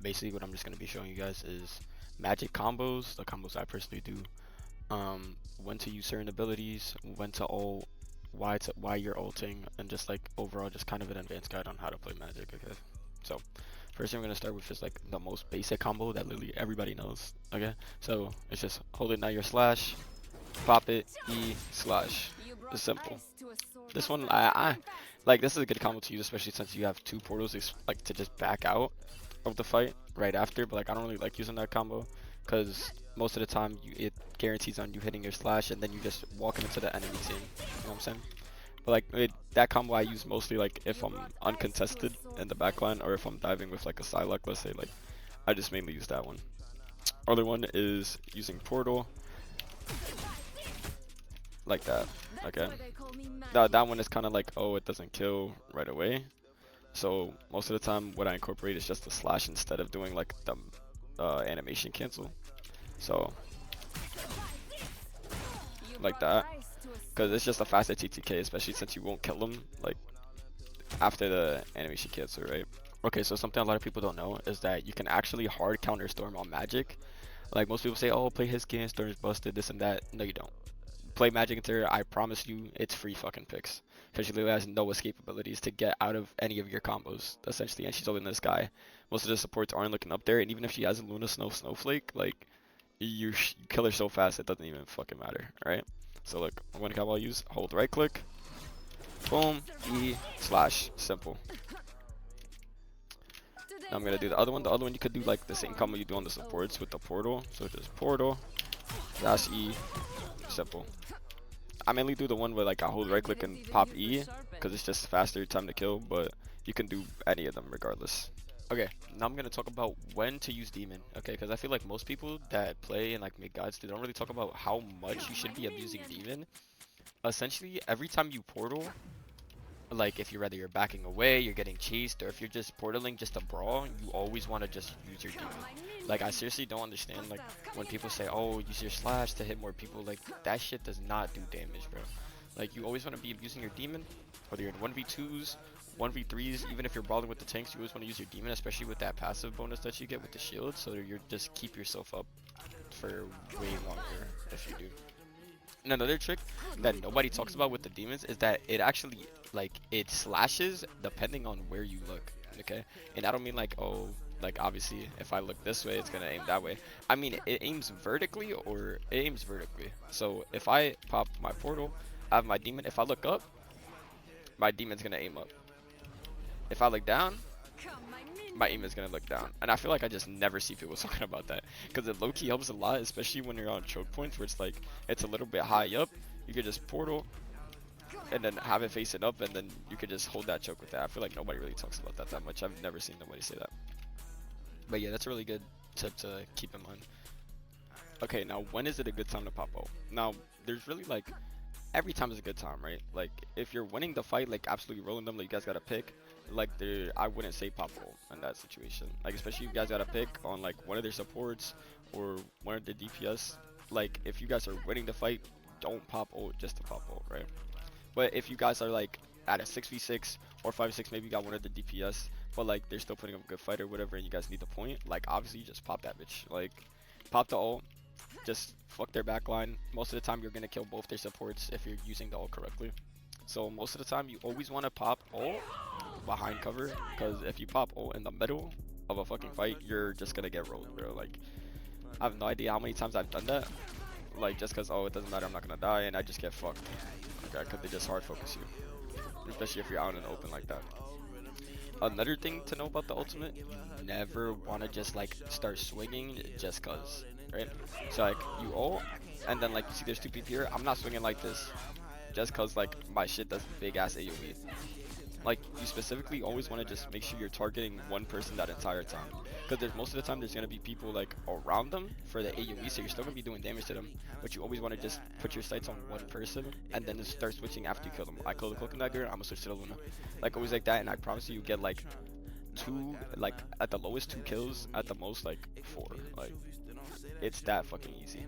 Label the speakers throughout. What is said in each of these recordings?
Speaker 1: basically what I'm just gonna be showing you guys is magic combos, the combos I personally do, when to use certain abilities, when to ult, why you're ulting, and just like overall just kind of an advanced guide on how to play magic. Okay, so first thing we're gonna start with is like the most basic combo that literally everybody knows. Okay, so it's just hold it now your slash, pop it, E slash. It's simple. This one I like. This is a good combo to use, especially since you have two portals like to just back out of the fight right after. But like I don't really like using that combo because most of the time it guarantees on you hitting your slash and then you just walking into the enemy team. You know what I'm saying? But like that combo I use mostly like if I'm uncontested in the backline or if I'm diving with like a Psylocke, let's say, like I just mainly use that one. Other one is using portal like that. Okay. Now that one is kind of like, oh, it doesn't kill right away. So most of the time what I incorporate is just the slash instead of doing like the animation cancel. So like that, because it's just a faster TTK, especially since you won't kill them like after the animation cancel, right? Okay, so something a lot of people don't know is that you can actually hard counter storm on magic. Like most people say, oh, play his skin, storm is busted, this and that. No, you don't. Play magic interior, I promise you, it's free fucking picks. Because she literally has no escape abilities to get out of any of your combos, essentially, and she's holding this guy. Most of the supports aren't looking up there, and even if she has a Luna Snow Snowflake, like, you kill her so fast it doesn't even fucking matter, right? So look, one combo I'll use, hold right click, boom, E slash, simple. Now I'm gonna do the other one. The other one you could do like the same combo you do on the supports with the portal. So just portal, dash E, simple. I mainly do the one where like I hold right click and pop E because it's just faster time to kill, but you can do any of them regardless. Okay, now I'm gonna talk about when to use demon. Okay, because I feel like most people that play and like make guides, they don't really talk about how much you should be abusing demon. Essentially, every time you portal, like if you're backing away, you're getting chased, or if you're just portaling just a brawl, you always want to just use your demon. Like I seriously don't understand like when people say, oh, use your slash to hit more people. Like that shit does not do damage, bro. Like you always want to be using your demon, whether you're in 1v2s, 1v3s, even if you're brawling with the tanks, you always want to use your demon, especially with that passive bonus that you get with the shield, so that you're just keep yourself up for way longer if you do. And another trick that nobody talks about with the demons is that it actually like it slashes depending on where you look. Okay, and I don't mean like, oh, like obviously if I look this way it's gonna aim that way. I mean it aims vertically, or it aims vertically. So if I pop my portal, I have my demon. If I look up, my demon's gonna aim up. If I look down, my aim is gonna look down. And I feel like I just never see people talking about that because it low-key helps a lot, especially when you're on choke points where it's like it's a little bit high up. You could just portal and then have it facing up, and then you could just hold that choke with that. I feel like nobody really talks about that much. I've never seen nobody say that. But yeah, that's a really good tip to keep in mind. Okay, now when is it a good time to pop ult? Now there's really like every time is a good time, right? Like if you're winning the fight, like absolutely rolling them, like you guys gotta pick. Like I wouldn't say pop ult in that situation. Like especially if you guys gotta pick on like one of their supports or one of the DPS. Like if you guys are winning the fight, don't pop ult just to pop ult, right? But if you guys are like at a 6v6 or 5v6, maybe you got one of the DPS, but like they're still putting up a good fight or whatever, and you guys need the point. Like obviously you just pop that bitch. Like pop the ult, just fuck their backline. Most of the time you're gonna kill both their supports if you're using the ult correctly. So most of the time you always want to pop ult behind cover, because if you pop ult in the middle of a fucking fight, you're just gonna get rolled, bro. Like I have no idea how many times I've done that. Like just because, oh, it doesn't matter, I'm not gonna die, and I just get fucked. Okay, because they just hard focus you, especially if you're out in the open like that. Another thing to know about the ultimate, you never want to just like start swinging just cause, right? So like you ult, and then like you see there's two people here, I'm not swinging like this just cause like my shit does big ass AoE. Like you specifically always want to just make sure you're targeting one person that entire time, because there's most of the time there's gonna be people like around them for the AoE, so you're still gonna be doing damage to them, but you always want to just put your sights on one person and then just start switching after you kill them. I kill the cloak and dagger, I'm gonna switch to the Luna, like always like that, and I promise you get like two, like at the lowest 2 kills, at the most like 4. Like it's that fucking easy.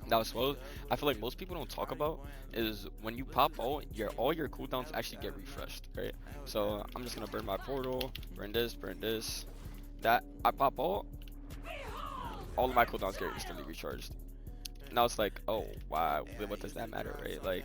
Speaker 1: Now as well, I feel like most people don't talk about is when you pop ult, all your cooldowns actually get refreshed, right? So I'm just gonna burn my portal, burn this, that I pop all of my cooldowns get instantly recharged. Now it's like, oh wow, what does that matter, right? Like,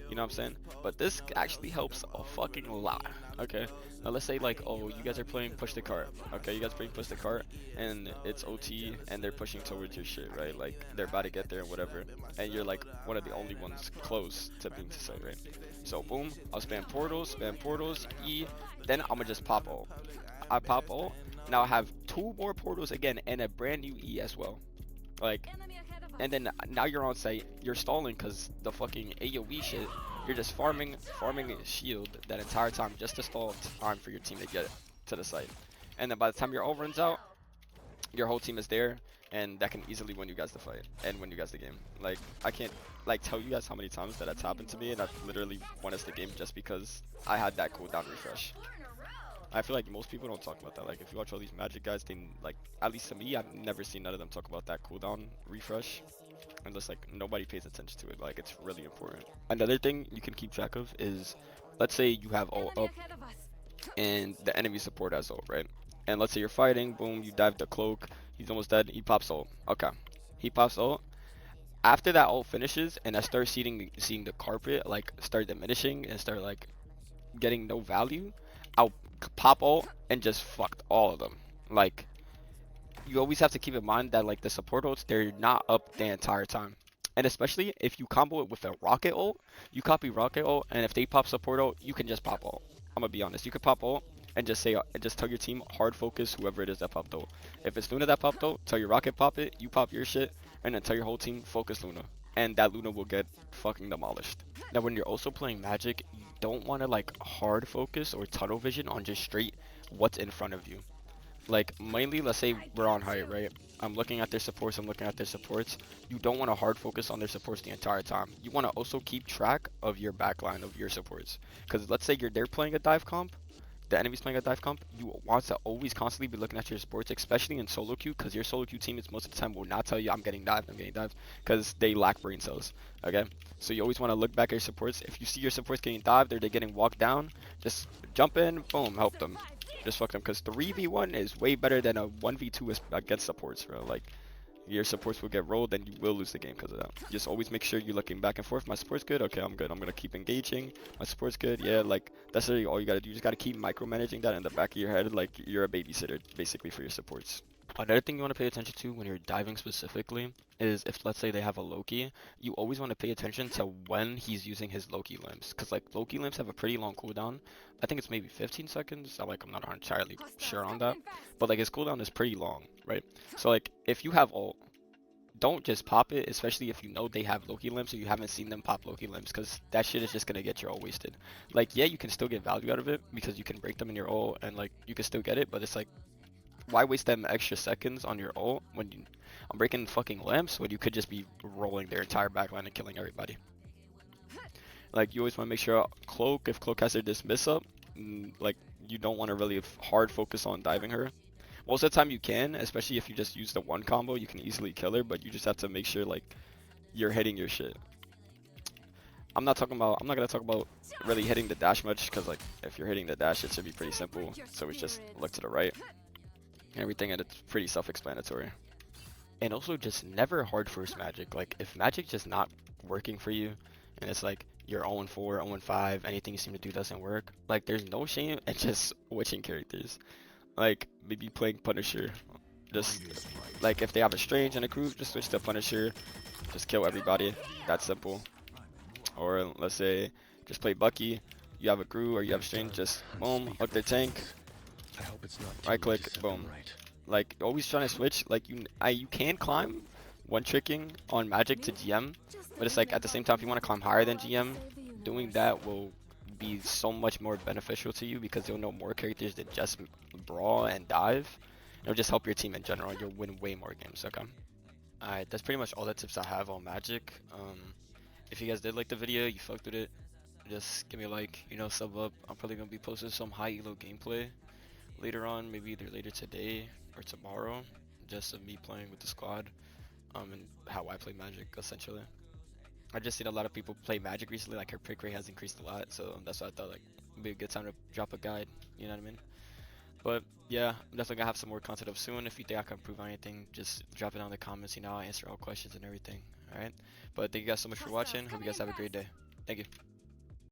Speaker 1: you know what I'm saying? But this actually helps a fucking lot. Okay, now let's say like, oh, you guys are playing push the cart. Okay, you guys playing push the cart, and it's OT, and they're pushing towards your shit, right? Like they're about to get there and whatever, and you're like one of the only ones close to being to site, right? So boom, I'll spam portals, E, then I'm gonna just pop ult. I pop ult. Now I have two more portals again and a brand new E as well. Like, and then now you're on site, you're stalling because the fucking AoE shit, you're just farming a shield that entire time just to stall time for your team to get to the site. And then by the time your ult runs out, your whole team is there, and that can easily win you guys the fight and win you guys the game. Like, I can't like tell you guys how many times that that's happened to me, and I've literally won us the game just because I had that cooldown refresh. I feel like most people don't talk about that. Like, if you watch all these Magic guys, they like, at least to me, I've never seen none of them talk about that cooldown refresh. And just like nobody pays attention to it. Like, it's really important. Another thing you can keep track of is, let's say you have ult up and the enemy support has ult, right? And let's say you're fighting, boom, you dive the cloak, he's almost dead, he pops ult. Okay, he pops ult. After that ult finishes and I start seeing the carpet like start diminishing and start like getting no value, I'll pop ult and just fucked all of them. Like, you always have to keep in mind that like the support ults, they're not up the entire time. And especially if you combo it with a rocket ult, you copy rocket ult, and if they pop support ult, you can just pop ult. I'm gonna be honest, you could pop ult and just say and just tell your team hard focus whoever it is that popped ult. If it's Luna that popped ult, tell your rocket pop it, you pop your shit, and then tell your whole team focus Luna, and that Luna will get fucking demolished. Now when you're also playing Magic, you don't want to like hard focus or tunnel vision on just straight what's in front of you. Like, mainly, let's say we're on height, right? I'm looking at their supports, You don't want to hard focus on their supports the entire time. You want to also keep track of your backline of your supports. Because let's say they're playing a dive comp, the enemy's playing a dive comp, you want to always constantly be looking at your supports, especially in solo queue, because your solo queue teammates most of the time will not tell you I'm getting dived, because they lack brain cells, okay? So you always want to look back at your supports. If you see your supports getting dived or they're getting walked down, just jump in, boom, help them. Just fuck them, because 3v1 is way better than a 1v2 against supports, bro. Like, your supports will get rolled and you will lose the game because of that. Just always make sure you're looking back and forth. My support's good, okay, I'm good. I'm gonna keep engaging. My support's good, yeah. Like, that's really all you gotta do. You just gotta keep micromanaging that in the back of your head, like you're a babysitter basically for your supports. Another thing you want to pay attention to when you're diving specifically is if, let's say, they have a Loki, you always want to pay attention to when he's using his Loki limbs, because like Loki limbs have a pretty long cooldown. I think it's maybe 15 seconds. I'm not entirely sure on that, but like his cooldown is pretty long, right? So like if you have ult, don't just pop it, especially if you know they have Loki limbs or you haven't seen them pop Loki limbs, because that shit is just gonna get your ult wasted. Like, yeah, you can still get value out of it because you can break them in your ult and like you can still get it, but it's like, why waste them extra seconds on your ult when I'm breaking fucking lamps when you could just be rolling their entire backline and killing everybody. Like, you always want to make sure Cloak, if Cloak has her dismiss up, like, you don't want to really hard focus on diving her. Most of the time you can, especially if you just use the one combo, you can easily kill her, but you just have to make sure like you're hitting your shit. I'm not gonna talk about really hitting the dash much, because like if you're hitting the dash, it should be pretty simple. So it's just look to the right and everything, and it's pretty self-explanatory. And also just never hard force Magic. Like, if Magic just not working for you and it's like you're 0-4, 0-5, anything you seem to do doesn't work, like there's no shame in just switching characters. Like maybe playing Punisher. Just like if they have a Strange in a group, just switch to Punisher. Just kill everybody. That's simple. Or let's say just play Bucky. You have a Gru or you have a Strange, just boom, hook their tank. Right click, boom. Like, always trying to switch. Like, you can climb one tricking on Magic to GM, but it's like at the same time, if you want to climb higher than GM, doing that will be so much more beneficial to you, because you'll know more characters than just brawl and dive. It'll just help your team in general. You'll win way more games. Okay. Alright, that's pretty much all the tips I have on Magic. If you guys did like the video, you fucked with it, just give me a like, sub up. I'm probably gonna be posting some high elo gameplay later on, maybe either later today or tomorrow, just of me playing with the squad, and how I play Magic, essentially. I just seen a lot of people play Magic recently, like her pick rate has increased a lot, so that's why I thought like it'd be a good time to drop a guide, you know what I mean? But yeah, I'm definitely gonna have some more content up soon. If you think I can improve on anything, just drop it down in the comments. You know, I'll answer all questions and everything. All right. But thank you guys so much for watching. Hope you guys have a great day. Thank you.